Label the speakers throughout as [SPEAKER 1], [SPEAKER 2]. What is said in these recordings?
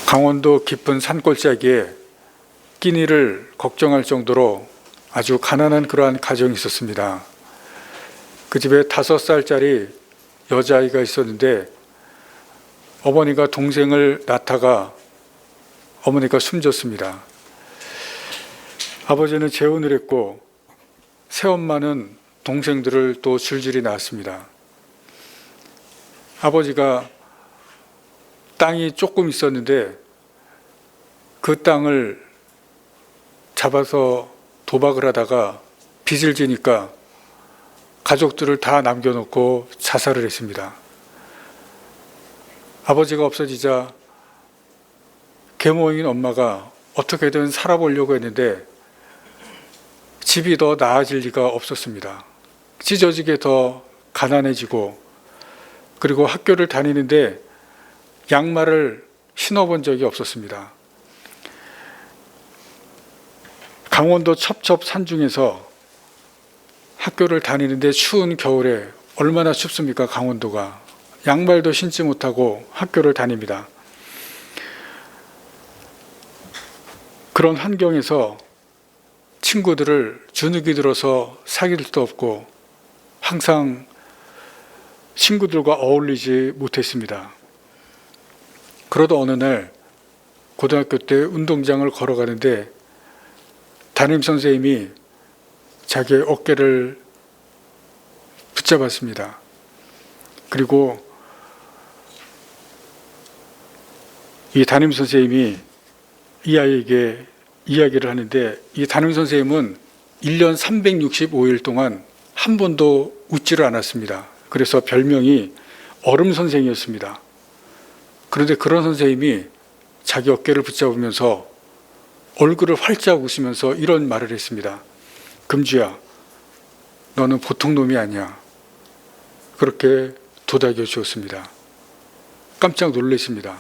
[SPEAKER 1] 강원도 깊은 산골짜기에 끼니를 걱정할 정도로 아주 가난한 그러한 가정이 있었습니다. 그 집에 5살짜리 여자아이가 있었는데 어머니가 동생을 낳다가 어머니가 숨졌습니다. 아버지는 재혼을 했고 새엄마는 동생들을 또 줄줄이 낳았습니다. 아버지가 땅이 조금 있었는데 그 땅을 잡아서 도박을 하다가 빚을 지니까 가족들을 다 남겨놓고 자살을 했습니다. 아버지가 없어지자 계모인 엄마가 어떻게든 살아보려고 했는데 집이 더 나아질 리가 없었습니다. 찢어지게 더 가난해지고, 그리고 학교를 다니는데 양말을 신어본 적이 없었습니다. 강원도 첩첩 산중에서 학교를 다니는데 추운 겨울에 얼마나 춥습니까? 강원도가. 양말도 신지 못하고 학교를 다닙니다. 그런 환경에서 친구들을 주눅이 들어서 사귈 수도 없고 항상 친구들과 어울리지 못했습니다. 그러다 어느 날 고등학교 때 운동장을 걸어가는데 담임선생님이 자기의 어깨를 붙잡았습니다. 그리고 이 담임선생님이 이 아이에게 이야기를 하는데, 이 담임선생님은 1년 365일 동안 한 번도 웃지를 않았습니다. 그래서 별명이 얼음선생이었습니다. 그런데 그런 선생님이 자기 어깨를 붙잡으면서 얼굴을 활짝 웃으면서 이런 말을 했습니다. 금주야, 너는 보통 놈이 아니야. 그렇게 도닥여 주었습니다. 깜짝 놀랐습니다.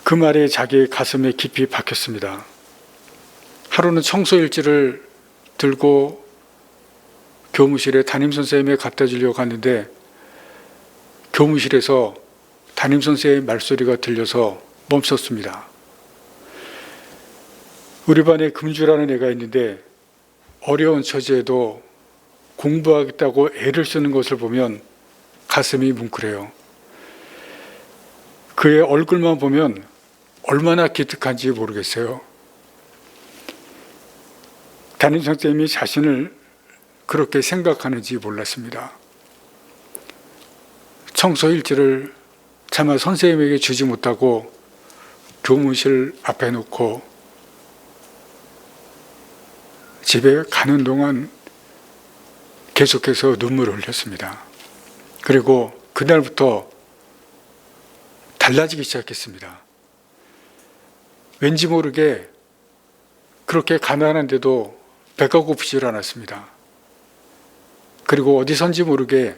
[SPEAKER 1] 그 말이 자기의 가슴에 깊이 박혔습니다. 하루는 청소일지를 들고 교무실에 담임선생님에 갖다 주려고 갔는데 교무실에서 담임선생님의 말소리가 들려서 멈췄습니다. 우리 반에 금주라는 애가 있는데 어려운 처지에도 공부하겠다고 애를 쓰는 것을 보면 가슴이 뭉클해요. 그의 얼굴만 보면 얼마나 기특한지 모르겠어요. 담임선생님이 자신을 그렇게 생각하는지 몰랐습니다. 청소일지를 차마 선생님에게 주지 못하고 교무실 앞에 놓고 집에 가는 동안 계속해서 눈물을 흘렸습니다. 그리고 그날부터 달라지기 시작했습니다. 왠지 모르게 그렇게 가난한데도 배가 고프질 않았습니다. 그리고 어디선지 모르게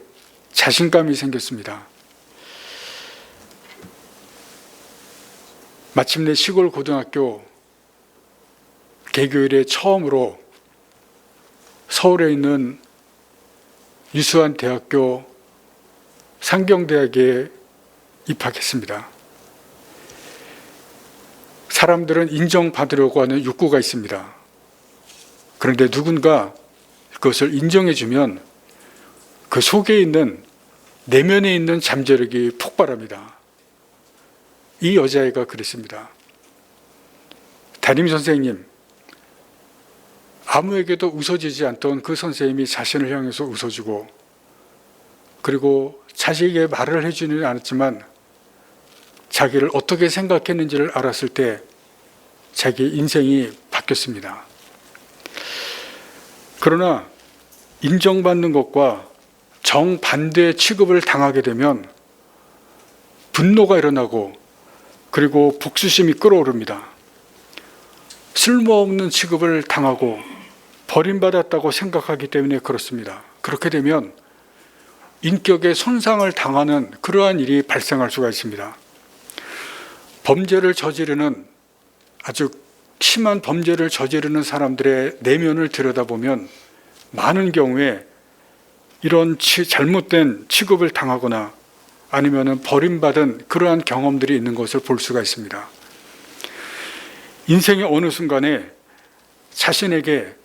[SPEAKER 1] 자신감이 생겼습니다. 마침내 시골 고등학교 개교일에 처음으로 서울에 있는 유수한 대학교 상경대학에 입학했습니다. 사람들은 인정받으려고 하는 욕구가 있습니다. 그런데 누군가 그것을 인정해주면 그 속에 있는, 내면에 있는 잠재력이 폭발합니다. 이 여자애가 그랬습니다. 담임선생님, 아무에게도 웃어주지 않던 그 선생님이 자신을 향해서 웃어주고, 그리고 자식에게 말을 해주지는 않았지만 자기를 어떻게 생각했는지를 알았을 때 자기 인생이 바뀌었습니다. 그러나 인정받는 것과 정반대의 취급을 당하게 되면 분노가 일어나고, 그리고 복수심이 끓어오릅니다. 쓸모없는 취급을 당하고 버림받았다고 생각하기 때문에 그렇습니다. 그렇게 되면 인격에 손상을 당하는 그러한 일이 발생할 수가 있습니다. 범죄를 저지르는, 아주 심한 범죄를 저지르는 사람들의 내면을 들여다보면 많은 경우에 이런 잘못된 취급을 당하거나 아니면 버림받은 그러한 경험들이 있는 것을 볼 수가 있습니다. 인생의 어느 순간에 자신에게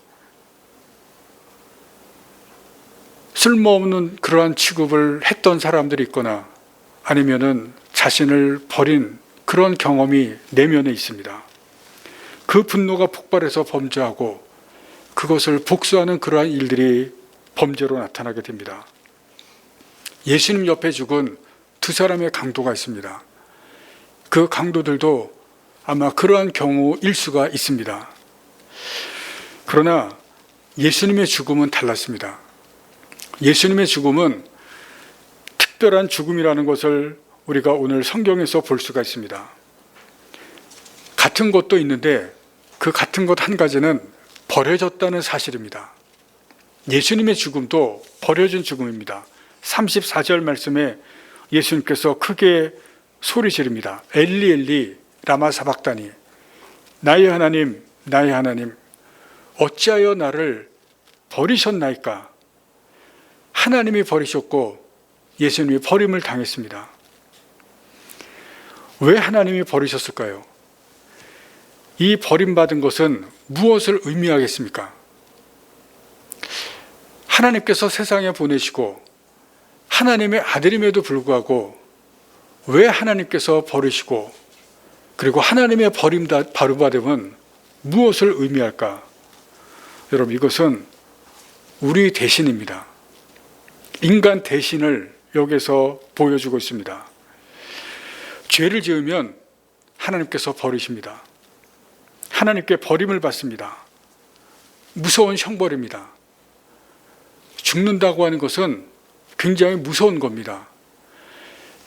[SPEAKER 1] 쓸모없는 그러한 취급을 했던 사람들이 있거나 아니면은 자신을 버린 그런 경험이 내면에 있습니다. 그 분노가 폭발해서 범죄하고 그것을 복수하는 그러한 일들이 범죄로 나타나게 됩니다. 예수님 옆에 죽은 두 사람의 강도가 있습니다. 그 강도들도 아마 그러한 경우일 수가 있습니다. 그러나 예수님의 죽음은 달랐습니다. 예수님의 죽음은 특별한 죽음이라는 것을 우리가 오늘 성경에서 볼 수가 있습니다. 같은 것도 있는데 그 같은 것 한 가지는 버려졌다는 사실입니다. 예수님의 죽음도 버려진 죽음입니다. 34절 말씀에 예수님께서 크게 소리 지릅니다. 엘리 엘리 라마 사박다니, 나의 하나님 나의 하나님 어찌하여 나를 버리셨나이까. 하나님이 버리셨고 예수님이 버림을 당했습니다. 왜 하나님이 버리셨을까요? 이 버림받은 것은 무엇을 의미하겠습니까? 하나님께서 세상에 보내시고 하나님의 아들임에도 불구하고 왜 하나님께서 버리시고 그리고 하나님의 버림받음은 무엇을 의미할까? 여러분, 이것은 우리 대신입니다. 인간 대신을 여기서 보여주고 있습니다. 죄를 지으면 하나님께서 버리십니다. 하나님께 버림을 받습니다. 무서운 형벌입니다. 죽는다고 하는 것은 굉장히 무서운 겁니다.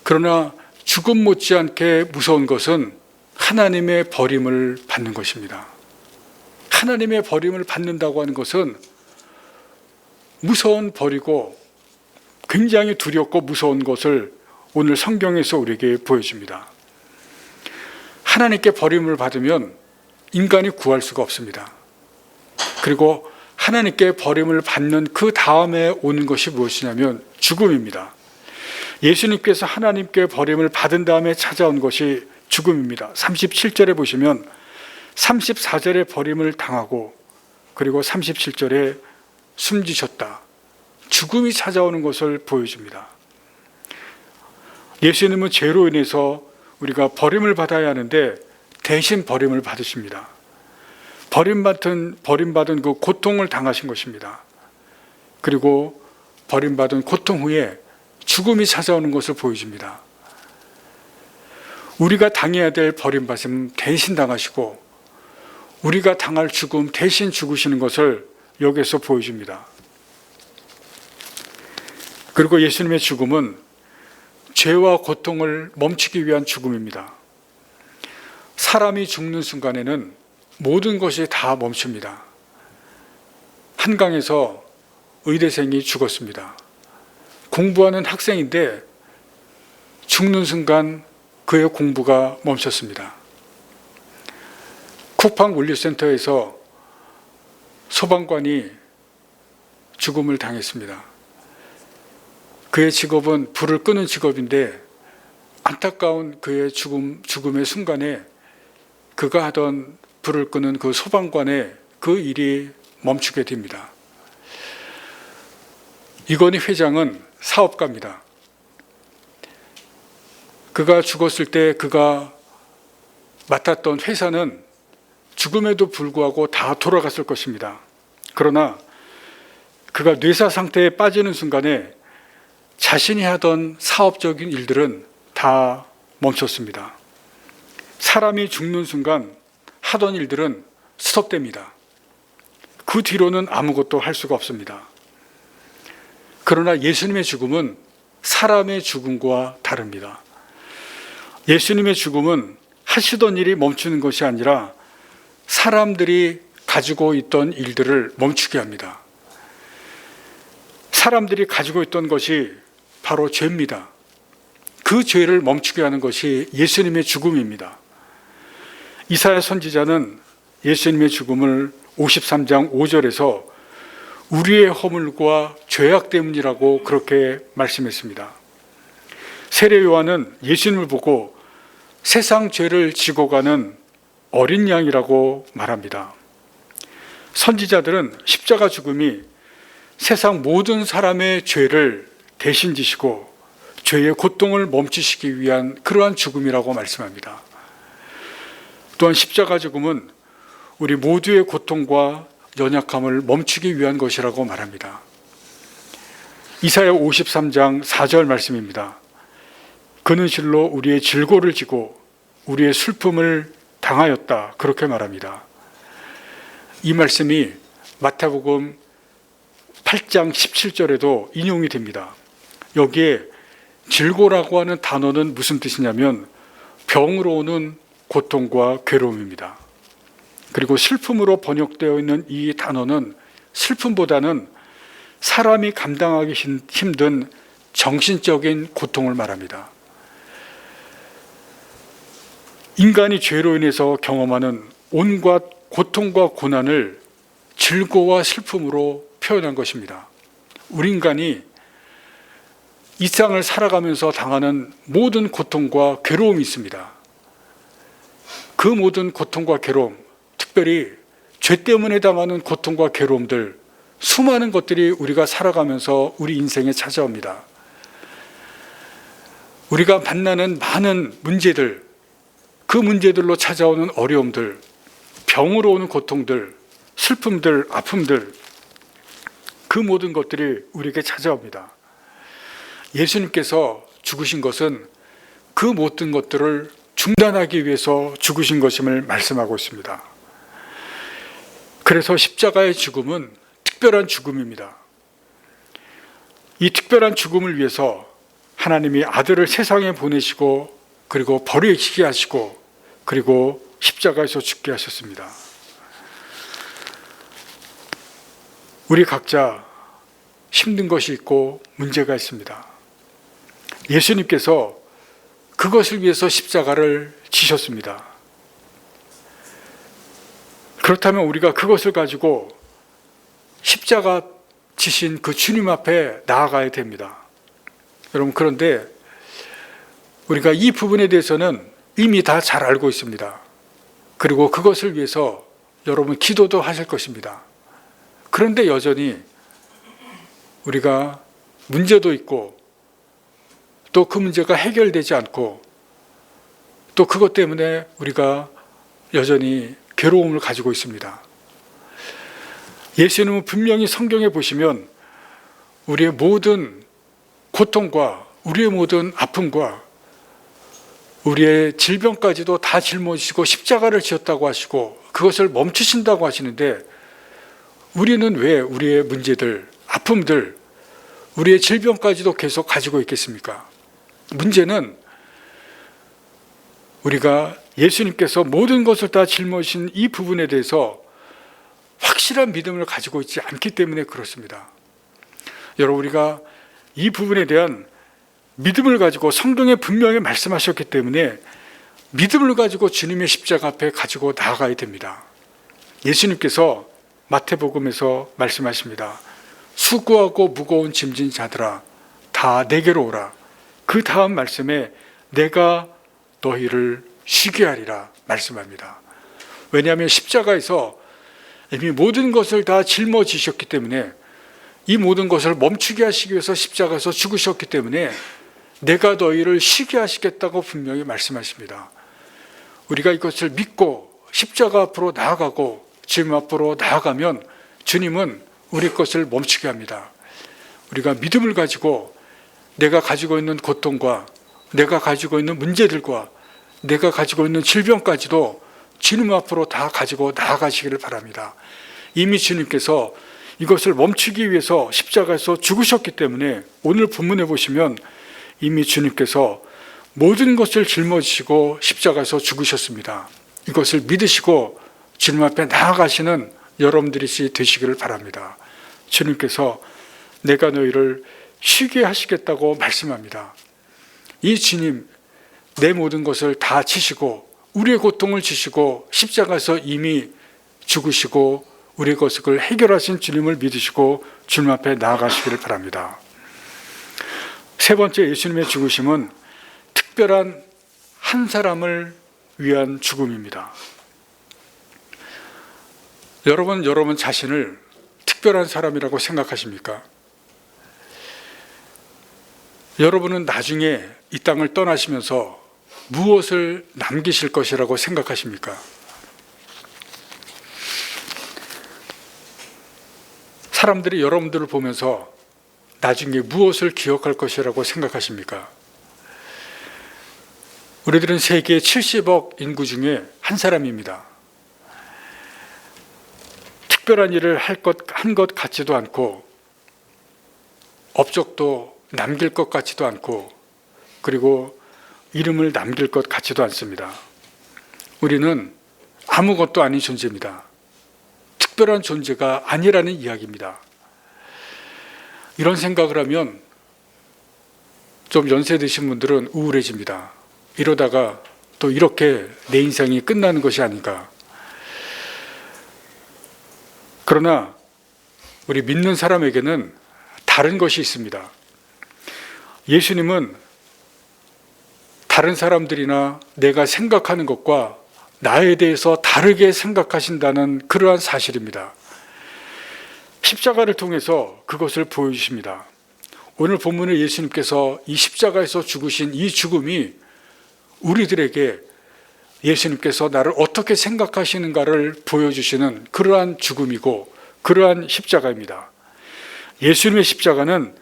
[SPEAKER 1] 그러나 죽음 못지않게 무서운 것은 하나님의 버림을 받는 것입니다. 하나님의 버림을 받는다고 하는 것은 무서운 벌이고 굉장히 두렵고 무서운 것을 오늘 성경에서 우리에게 보여줍니다. 하나님께 버림을 받으면 인간이 구할 수가 없습니다. 그리고 하나님께 버림을 받는 그 다음에 오는 것이 무엇이냐면 죽음입니다. 예수님께서 하나님께 버림을 받은 다음에 찾아온 것이 죽음입니다. 37절에 보시면 34절에 버림을 당하고 그리고 37절에 숨지셨다. 죽음이 찾아오는 것을 보여줍니다. 예수님은 죄로 인해서 우리가 버림을 받아야 하는데 대신 버림을 받으십니다. 버림받은 그 고통을 당하신 것입니다. 그리고 버림받은 고통 후에 죽음이 찾아오는 것을 보여줍니다. 우리가 당해야 될 버림받음 대신 당하시고 우리가 당할 죽음 대신 죽으시는 것을 여기서 보여줍니다. 그리고 예수님의 죽음은 죄와 고통을 멈추기 위한 죽음입니다. 사람이 죽는 순간에는 모든 것이 다 멈춥니다. 한강에서 의대생이 죽었습니다. 공부하는 학생인데 죽는 순간 그의 공부가 멈췄습니다. 쿠팡 물류센터에서 소방관이 죽음을 당했습니다. 그의 직업은 불을 끄는 직업인데 안타까운 그의 죽음의 순간에 그가 하던 불을 끄는 그 소방관의 그 일이 멈추게 됩니다. 이건희 회장은 사업가입니다. 그가 죽었을 때 그가 맡았던 회사는 죽음에도 불구하고 다 돌아갔을 것입니다. 그러나 그가 뇌사 상태에 빠지는 순간에 자신이 하던 사업적인 일들은 다 멈췄습니다. 사람이 죽는 순간 하던 일들은 스톱됩니다. 그 뒤로는 아무것도 할 수가 없습니다. 그러나 예수님의 죽음은 사람의 죽음과 다릅니다. 예수님의 죽음은 하시던 일이 멈추는 것이 아니라 사람들이 가지고 있던 일들을 멈추게 합니다. 사람들이 가지고 있던 것이 바로 죄입니다. 그 죄를 멈추게 하는 것이 예수님의 죽음입니다. 이사야 선지자는 예수님의 죽음을 53장 5절에서 우리의 허물과 죄악 때문이라고 그렇게 말씀했습니다. 세례 요한은 예수님을 보고 세상 죄를 지고 가는 어린 양이라고 말합니다. 선지자들은 십자가 죽음이 세상 모든 사람의 죄를 대신 지시고 죄의 고통을 멈추시기 위한 그러한 죽음이라고 말씀합니다. 또한 십자가 죽음은 우리 모두의 고통과 연약함을 멈추기 위한 것이라고 말합니다. 이사야 53장 4절 말씀입니다. 그는 실로 우리의 질고를 지고 우리의 슬픔을 당하였다. 그렇게 말합니다. 이 말씀이 마태복음 8장 17절에도 인용이 됩니다. 여기에 질고라고 하는 단어는 무슨 뜻이냐면 병으로 오는 고통과 괴로움입니다. 그리고 슬픔으로 번역되어 있는 이 단어는 슬픔보다는 사람이 감당하기 힘든 정신적인 고통을 말합니다. 인간이 죄로 인해서 경험하는 온갖 고통과 고난을 질고와 슬픔으로 표현한 것입니다. 우리 인간이 이 세상을 살아가면서 당하는 모든 고통과 괴로움이 있습니다. 그 모든 고통과 괴로움, 특별히 죄 때문에 당하는 고통과 괴로움들, 수많은 것들이 우리가 살아가면서 우리 인생에 찾아옵니다. 우리가 만나는 많은 문제들, 그 문제들로 찾아오는 어려움들, 병으로 오는 고통들, 슬픔들, 아픔들, 그 모든 것들이 우리에게 찾아옵니다. 예수님께서 죽으신 것은 그 모든 것들을 중단하기 위해서 죽으신 것임을 말씀하고 있습니다. 그래서 십자가의 죽음은 특별한 죽음입니다. 이 특별한 죽음을 위해서 하나님이 아들을 세상에 보내시고 그리고 버리시게 하시고 그리고 십자가에서 죽게 하셨습니다. 우리 각자 힘든 것이 있고 문제가 있습니다. 예수님께서 그것을 위해서 십자가를 지셨습니다. 그렇다면 우리가 그것을 가지고 십자가 지신 그 주님 앞에 나아가야 됩니다. 여러분, 그런데 우리가 이 부분에 대해서는 이미 다 잘 알고 있습니다. 그리고 그것을 위해서 여러분 기도도 하실 것입니다. 그런데 여전히 우리가 문제도 있고 또 그 문제가 해결되지 않고 또 그것 때문에 우리가 여전히 괴로움을 가지고 있습니다. 예수님은 분명히 성경에 보시면 우리의 모든 고통과 우리의 모든 아픔과 우리의 질병까지도 다 짊어지시고 십자가를 지었다고 하시고 그것을 멈추신다고 하시는데 우리는 왜 우리의 문제들, 아픔들, 우리의 질병까지도 계속 가지고 있겠습니까? 문제는 우리가 예수님께서 모든 것을 다 짊어지신 이 부분에 대해서 확실한 믿음을 가지고 있지 않기 때문에 그렇습니다. 여러분, 우리가 이 부분에 대한 믿음을 가지고 성경에 분명히 말씀하셨기 때문에 믿음을 가지고 주님의 십자가 앞에 가지고 나아가야 됩니다. 예수님께서 마태복음에서 말씀하십니다. 수고하고 무거운 짐진 자들아 다 내게로 오라. 그 다음 말씀에 내가 너희를 쉬게 하리라 말씀합니다. 왜냐하면 십자가에서 이미 모든 것을 다 짊어지셨기 때문에 이 모든 것을 멈추게 하시기 위해서 십자가에서 죽으셨기 때문에 내가 너희를 쉬게 하시겠다고 분명히 말씀하십니다. 우리가 이것을 믿고 십자가 앞으로 나아가고 주님 앞으로 나아가면 주님은 우리 것을 멈추게 합니다. 우리가 믿음을 가지고 내가 가지고 있는 고통과 내가 가지고 있는 문제들과 내가 가지고 있는 질병까지도 주님 앞으로 다 가지고 나아가시기를 바랍니다. 이미 주님께서 이것을 멈추기 위해서 십자가에서 죽으셨기 때문에 오늘 본문에 보시면 이미 주님께서 모든 것을 짊어지시고 십자가에서 죽으셨습니다. 이것을 믿으시고 주님 앞에 나아가시는 여러분들이 되시기를 바랍니다. 주님께서 내가 너희를 쉬게 하시겠다고 말씀합니다. 이 주님, 내 모든 것을 다 지시고 우리의 고통을 지시고 십자가에서 이미 죽으시고 우리의 것을 해결하신 주님을 믿으시고 주님 앞에 나아가시기를 바랍니다. 세 번째, 예수님의 죽으심은 특별한 한 사람을 위한 죽음입니다. 여러분 자신을 특별한 사람이라고 생각하십니까? 여러분은 나중에 이 땅을 떠나시면서 무엇을 남기실 것이라고 생각하십니까? 사람들이 여러분들을 보면서 나중에 무엇을 기억할 것이라고 생각하십니까? 우리들은 세계 70억 인구 중에 한 사람입니다. 특별한 일을 한 것 같지도 않고 업적도 남길 것 같지도 않고 그리고 이름을 남길 것 같지도 않습니다. 우리는 아무것도 아닌 존재입니다. 특별한 존재가 아니라는 이야기입니다. 이런 생각을 하면 좀 연세 드신 분들은 우울해집니다. 이러다가 또 이렇게 내 인생이 끝나는 것이 아닌가. 그러나 우리 믿는 사람에게는 다른 것이 있습니다. 예수님은 다른 사람들이나 내가 생각하는 것과 나에 대해서 다르게 생각하신다는 그러한 사실입니다. 십자가를 통해서 그것을 보여주십니다. 오늘 본문에 예수님께서 이 십자가에서 죽으신 이 죽음이 우리들에게 예수님께서 나를 어떻게 생각하시는가를 보여주시는 그러한 죽음이고 그러한 십자가입니다. 예수님의 십자가는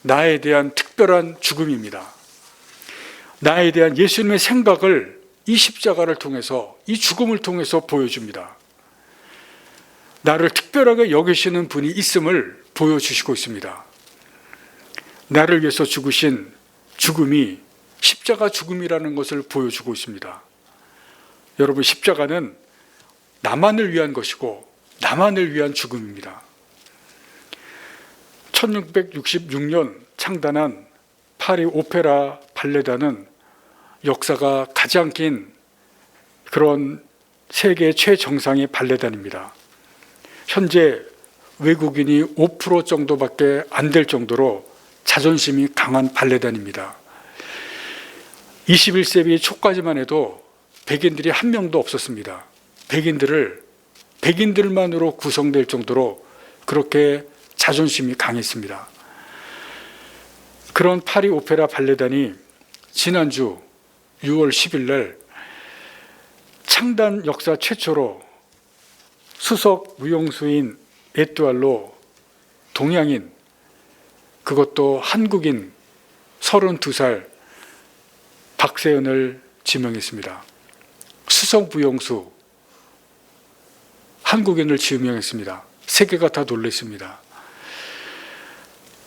[SPEAKER 1] 나에 대한 특별한 죽음입니다. 나에 대한 예수님의 생각을 이 십자가를 통해서, 이 죽음을 통해서 보여줍니다. 나를 특별하게 여기시는 분이 있음을 보여주시고 있습니다. 나를 위해서 죽으신 죽음이 십자가 죽음이라는 것을 보여주고 있습니다. 여러분, 십자가는 나만을 위한 것이고 나만을 위한 죽음입니다. 1666년 창단한 파리 오페라 발레단은 역사가 가장 긴 그런 세계 최정상의 발레단입니다. 현재 외국인이 5% 정도밖에 안 될 정도로 자존심이 강한 발레단입니다. 21세기 초까지만 해도 백인들이 한 명도 없었습니다. 백인들만으로 구성될 정도로 그렇게 자존심이 강했습니다. 그런 파리 오페라 발레단이 지난주 6월 10일 날 창단 역사 최초로 수석 무용수인 에뚜알로 동양인, 그것도 한국인 32살 박세은을 지명했습니다. 수석 무용수 한국인을 지명했습니다. 세계가 다 놀랐습니다.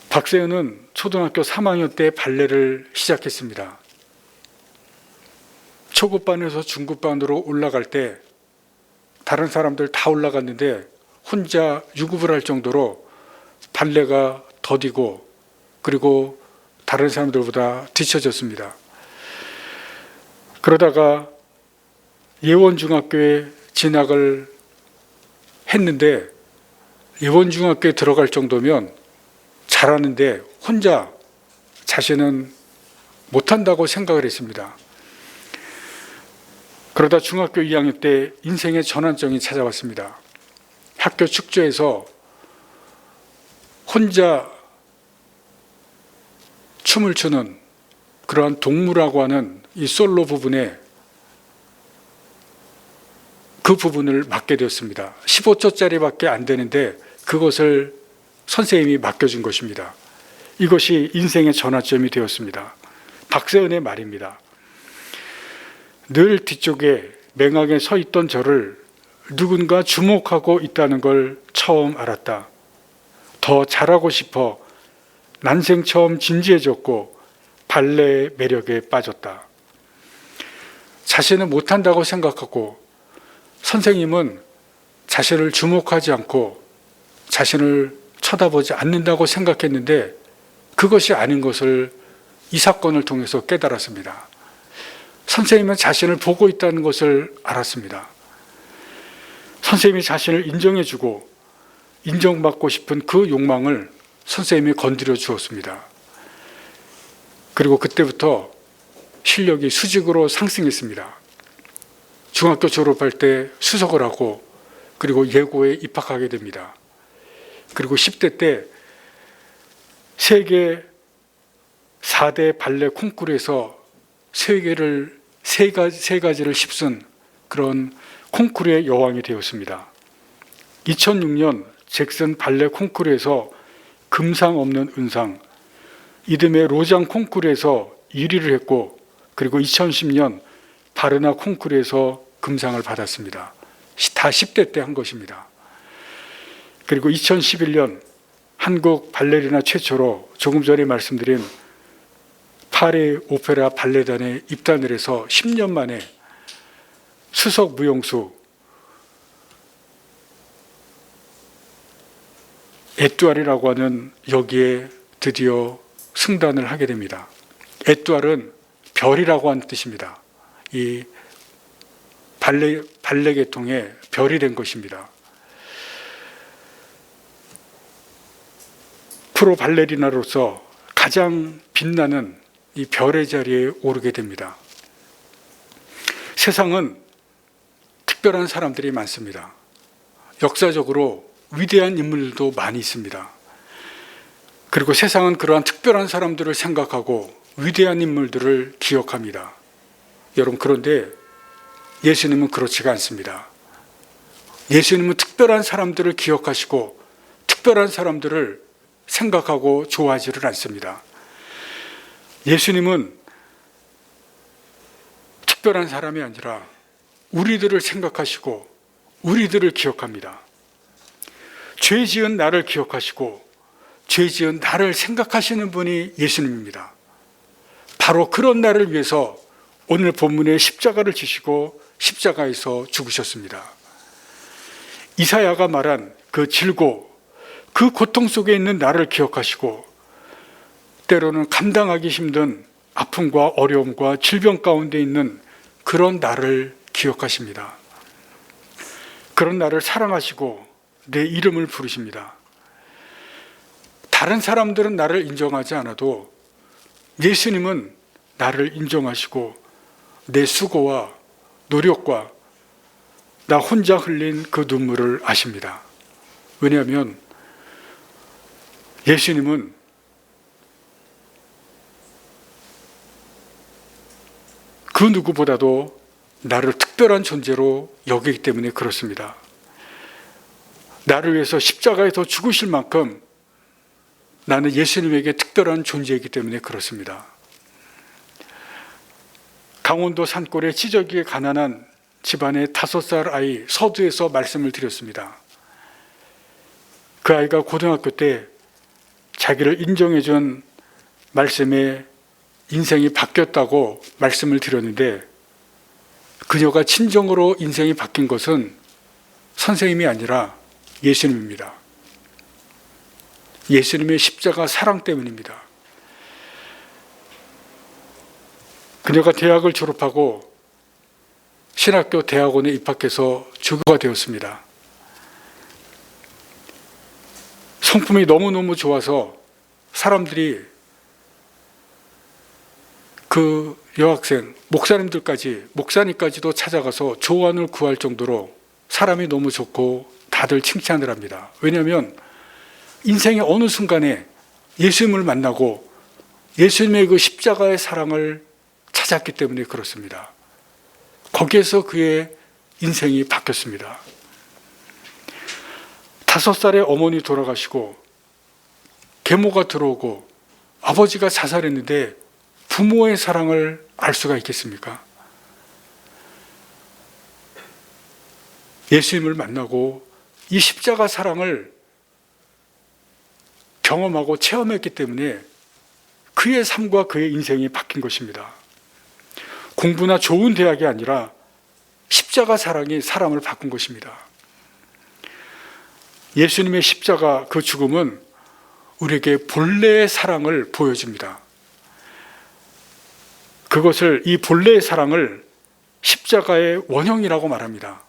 [SPEAKER 1] 박세은은 초등학교 3학년 때 발레를 시작했습니다. 초급반에서 중급반으로 올라갈 때 다른 사람들 다 올라갔는데 혼자 유급을 할 정도로 발레가 더디고 그리고 다른 사람들보다 뒤처졌습니다. 그러다가 예원중학교에 진학을 했는데 예원중학교에 들어갈 정도면 잘하는데 혼자 자신은 못한다고 생각을 했습니다. 그러다 중학교 2학년 때 인생의 전환점이 찾아왔습니다. 학교 축제에서 혼자 춤을 추는 그러한 동무라고 하는 이 솔로 부분에 그 부분을 맡게 되었습니다. 15초짜리밖에 안 되는데 그것을 선생님이 맡겨준 것입니다. 이것이 인생의 전환점이 되었습니다. 박세은의 말입니다. 늘 뒤쪽에 맹하게 서 있던 저를 누군가 주목하고 있다는 걸 처음 알았다. 더 잘하고 싶어 난생 처음 진지해졌고 발레의 매력에 빠졌다. 자신은 못한다고 생각하고 선생님은 자신을 주목하지 않고 자신을 쳐다보지 않는다고 생각했는데 그것이 아닌 것을 이 사건을 통해서 깨달았습니다. 선생님은 자신을 보고 있다는 것을 알았습니다. 선생님이 자신을 인정해주고 인정받고 싶은 그 욕망을 선생님이 건드려 주었습니다. 그리고 그때부터 실력이 수직으로 상승했습니다. 중학교 졸업할 때 수석을 하고 그리고 예고에 입학하게 됩니다. 그리고 10대 때 세계 4대 발레 콩쿠르에서 세 가지를 휩쓴 그런 콩쿠르의 여왕이 되었습니다. 2006년 잭슨 발레 콩쿠르에서 금상 없는 은상, 이듬해 로장 콩쿠르에서 1위를 했고 그리고 2010년 바르나 콩쿠르에서 금상을 받았습니다. 다 10대 때 한 것입니다. 그리고 2011년 한국 발레리나 최초로 조금 전에 말씀드린 파리 오페라 발레단에 입단을 해서 10년 만에 수석 무용수 에뚜알이라고 하는 여기에 드디어 승단을 하게 됩니다. 에뚜알은 별이라고 하는 뜻입니다. 이 발레 계통의 별이 된 것입니다. 프로 발레리나로서 가장 빛나는 이 별의 자리에 오르게 됩니다. 세상은 특별한 사람들이 많습니다. 역사적으로 위대한 인물들도 많이 있습니다. 그리고 세상은 그러한 특별한 사람들을 생각하고 위대한 인물들을 기억합니다. 여러분, 그런데 예수님은 그렇지가 않습니다. 예수님은 특별한 사람들을 기억하시고 특별한 사람들을 생각하고 좋아하지를 않습니다. 예수님은 특별한 사람이 아니라 우리들을 생각하시고 우리들을 기억합니다. 죄 지은 나를 기억하시고 죄 지은 나를 생각하시는 분이 예수님입니다. 바로 그런 나를 위해서 오늘 본문에 십자가를 지시고 십자가에서 죽으셨습니다. 이사야가 말한 그 질고 그 고통 속에 있는 나를 기억하시고 때로는 감당하기 힘든 아픔과 어려움과 질병 가운데 있는 그런 나를 기억하십니다. 그런 나를 사랑하시고 내 이름을 부르십니다. 다른 사람들은 나를 인정하지 않아도 예수님은 나를 인정하시고 내 수고와 노력과 나 혼자 흘린 그 눈물을 아십니다. 왜냐하면 예수님은 그 누구보다도 나를 특별한 존재로 여기기 때문에 그렇습니다. 나를 위해서 십자가에서 죽으실 만큼 나는 예수님에게 특별한 존재이기 때문에 그렇습니다. 강원도 산골의 지저귀에 가난한 집안의 5살 아이 서두에서 말씀을 드렸습니다. 그 아이가 고등학교 때 자기를 인정해준 말씀에 인생이 바뀌었다고 말씀을 드렸는데 그녀가 진정으로 인생이 바뀐 것은 선생님이 아니라 예수님입니다. 예수님의 십자가 사랑 때문입니다. 그녀가 대학을 졸업하고 신학교 대학원에 입학해서 주교가 되었습니다. 성품이 너무너무 좋아서 사람들이 그 여학생, 목사님까지도 찾아가서 조언을 구할 정도로 사람이 너무 좋고 다들 칭찬을 합니다. 왜냐하면 인생의 어느 순간에 예수님을 만나고 예수님의 그 십자가의 사랑을 찾았기 때문에 그렇습니다. 거기에서 그의 인생이 바뀌었습니다. 5살에 어머니 돌아가시고 계모가 들어오고 아버지가 자살했는데 부모의 사랑을 알 수가 있겠습니까? 예수님을 만나고 이 십자가 사랑을 경험하고 체험했기 때문에 그의 삶과 그의 인생이 바뀐 것입니다. 공부나 좋은 대학이 아니라 십자가 사랑이 사람을 바꾼 것입니다. 예수님의 십자가 그 죽음은 우리에게 본래의 사랑을 보여줍니다. 그것을, 이 본래의 사랑을 십자가의 원형이라고 말합니다.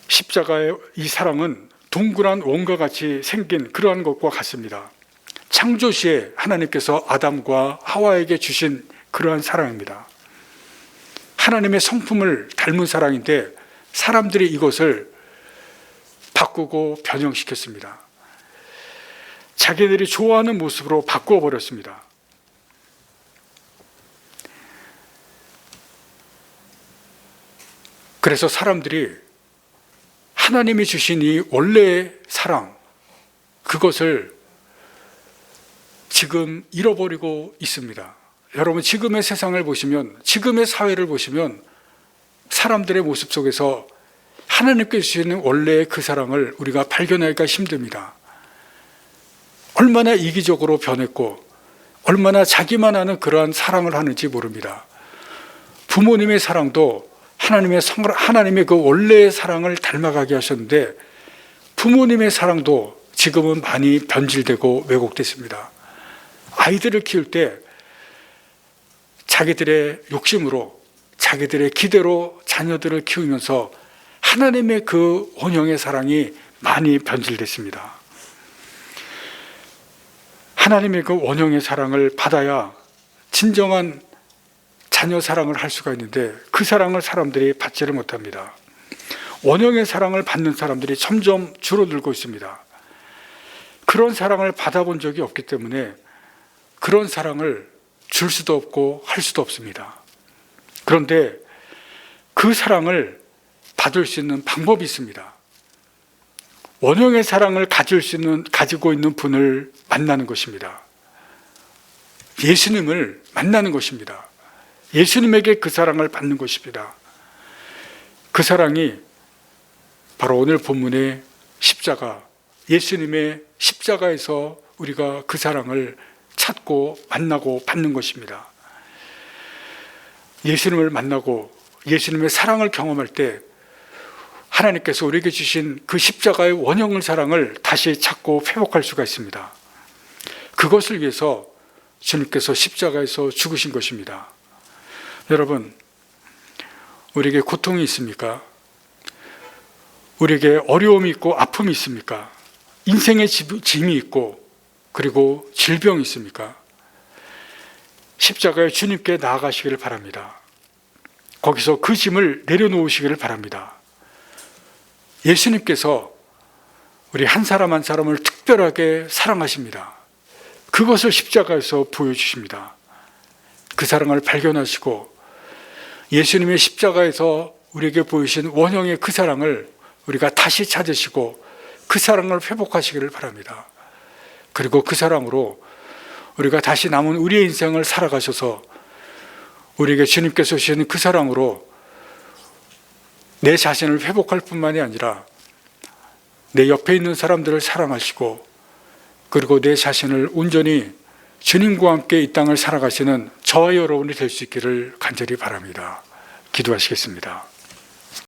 [SPEAKER 1] 십자가의 이 사랑은 동그란 원과 같이 생긴 그러한 것과 같습니다. 창조시에 하나님께서 아담과 하와에게 주신 그러한 사랑입니다. 하나님의 성품을 닮은 사랑인데 사람들이 이것을 바꾸고 변형시켰습니다. 자기들이 좋아하는 모습으로 바꾸어 버렸습니다. 그래서 사람들이 하나님이 주신 이 원래의 사랑, 그것을 지금 잃어버리고 있습니다. 여러분, 지금의 세상을 보시면, 지금의 사회를 보시면 사람들의 모습 속에서 하나님께 주시는 원래의 그 사랑을 우리가 발견하기가 힘듭니다. 얼마나 이기적으로 변했고 얼마나 자기만 아는 그러한 사랑을 하는지 모릅니다. 부모님의 사랑도 하나님의 그 원래의 사랑을 닮아가게 하셨는데 부모님의 사랑도 지금은 많이 변질되고 왜곡됐습니다. 아이들을 키울 때 자기들의 욕심으로, 자기들의 기대로 자녀들을 키우면서 하나님의 그 원형의 사랑이 많이 변질됐습니다. 하나님의 그 원형의 사랑을 받아야 진정한 자녀 사랑을 할 수가 있는데 그 사랑을 사람들이 받지를 못합니다. 원형의 사랑을 받는 사람들이 점점 줄어들고 있습니다. 그런 사랑을 받아본 적이 없기 때문에 그런 사랑을 줄 수도 없고 할 수도 없습니다. 그런데 그 사랑을 받을 수 있는 방법이 있습니다. 원형의 사랑을 가지고 있는 분을 만나는 것입니다. 예수님을 만나는 것입니다. 예수님에게 그 사랑을 받는 것입니다. 그 사랑이 바로 오늘 본문의 십자가, 예수님의 십자가에서 우리가 그 사랑을 찾고 만나고 받는 것입니다. 예수님을 만나고 예수님의 사랑을 경험할 때 하나님께서 우리에게 주신 그 십자가의 원형의 사랑을 다시 찾고 회복할 수가 있습니다. 그것을 위해서 주님께서 십자가에서 죽으신 것입니다. 여러분, 우리에게 고통이 있습니까? 우리에게 어려움이 있고 아픔이 있습니까? 인생의 짐이 있고 그리고 질병이 있습니까? 십자가에 주님께 나아가시기를 바랍니다. 거기서 그 짐을 내려놓으시기를 바랍니다. 예수님께서 우리 한 사람 한 사람을 특별하게 사랑하십니다. 그것을 십자가에서 보여주십니다. 그 사랑을 발견하시고 예수님의 십자가에서 우리에게 보이신 원형의 그 사랑을 우리가 다시 찾으시고 그 사랑을 회복하시기를 바랍니다. 그리고 그 사랑으로 우리가 다시 남은 우리의 인생을 살아가셔서 우리에게 주님께서 주시는 그 사랑으로 내 자신을 회복할 뿐만이 아니라 내 옆에 있는 사람들을 사랑하시고 그리고 내 자신을 온전히 주님과 함께 이 땅을 살아가시는 저와 여러분이 될 수 있기를 간절히 바랍니다. 기도하시겠습니다.